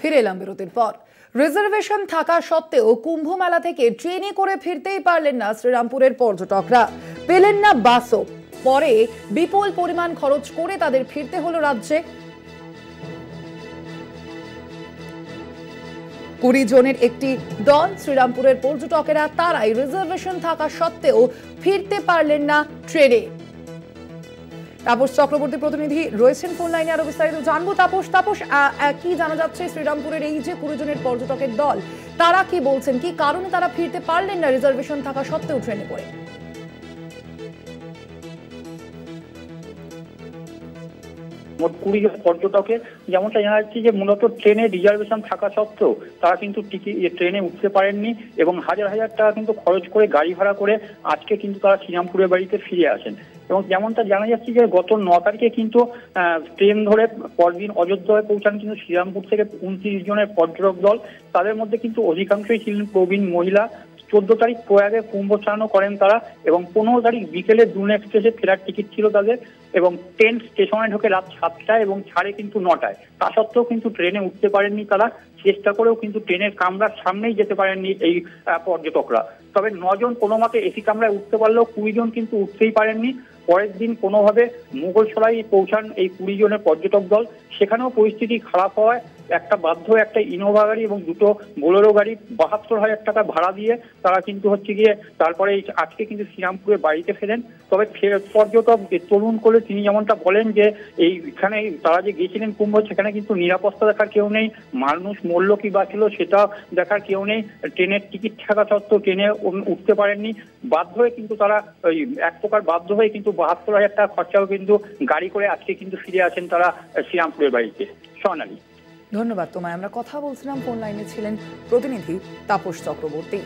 ফিরে এলাম বিরতির পর। রিজার্ভেশন থাকা সত্ত্বেও কুম্ভ মেলা থেকে ট্রেনে করে ফিরতেই পারলেন না শ্রীরামপুরের পর্যটকরা, পেলেন না বাসও। পরে বিপুল পরিমাণ খরচ করে তাদের ফিরতে হলো রাজ্যে। 20 জনের একটি দল শ্রীরামপুরের পর্যটকেরা, তারাই রিজার্ভেশন থাকা সত্ত্বেও ফিরতে পারলেন না ট্রেনে। তাপস চক্রবর্তী প্রতিনিধি রয়েছেন ফোন লাইনে, আরো বিস্তারিত জানবো। তাপস, কি জানা যাচ্ছে শ্রীরামপুরের এই যে 20 জনের পর্যটকের দল, তারা কি বলছেন, কি কারণে তারা ফিরতে পারলেন না রিজার্ভেশন থাকা সত্ত্বেও ট্রেনে করে? মোট 20 জন পর্যটকের যেমনটা জানা যাচ্ছে যে মূলত ট্রেনে রিজার্ভেশন থাকা সত্ত্বেও তারা কিন্তু ট্রেনে উঠতে পারেননি এবং হাজার হাজার টাকা কিন্তু খরচ করে গাড়ি ভাড়া করে আজকে কিন্তু তারা শ্রীরামপুরের বাড়িতে ফিরে আসেন। এবং যেমনটা জানা যাচ্ছে যে গত 9 তারিখে কিন্তু ট্রেন ধরে পরদিন অযোধ্যায় পৌঁছান কিন্তু শ্রীরামপুর থেকে 29 জনের পর্যটক দল। তাদের মধ্যে কিন্তু অধিকাংশই ছিলেন প্রবীণ মহিলা। 14 তারিখ প্রয়াগে কুম্ভ স্নানও করেন তারা এবং 15 তারিখ বিকেলে দুন এক্সপ্রেসে ফেরার টিকিট ছিল তাদের এবং ট্রেন স্টেশনে ঢোকে রাত 7টায় এবং ছাড়ে কিন্তু 9টায়। তা সত্ত্বেও কিন্তু ট্রেনে উঠতে পারেননি তারা, চেষ্টা করেও কিন্তু ট্রেনের কামরার সামনেই যেতে পারেননি এই পর্যটকরা। তবে 9 জন কোনো মতে এসি কামরায় উঠতে পারলেও 20 জন কিন্তু উঠতেই পারেননি। পরের দিন কোনোভাবে মুঘলসরাই পৌঁছান এই 20 জনের পর্যটক দল। সেখানেও পরিস্থিতি খারাপ হওয়ায় একটা ইনোভা গাড়ি এবং দুটো বোলেরো গাড়ি 72,000 টাকা ভাড়া দিয়ে তারা কিন্তু তারপরে আজকে কিন্তু শ্রীরামপুরে বাড়িতে ফেরেন। তবে পর্যটক তরুণ করে তিনি যেমনটা বলেন যে এইখানে তারা যে গিয়েছিলেন কুম্ভ, সেখানে কিন্তু নিরাপত্তা দেখার কেউ নেই, মানুষ মরল কি বাঁচল সেটা দেখার কেউ নেই। ট্রেনের টিকিট থাকা সত্ত্বেও ট্রেনে উঠতে পারেননি, বাধ্য হয়ে কিন্তু তারা এক প্রকার বাধ্য হয়ে কিন্তু 72,000 টাকা খরচাও কিন্তু গাড়ি করে আজকে কিন্তু ফিরে আসেন তারা শ্রীরামপুরের বাড়িতে। সোনালী, ধন্যবাদ তোমায়। আমরা কথা বলছিলাম, ফোন লাইনে ছিলেন প্রতিনিধি তাপস চক্রবর্তী।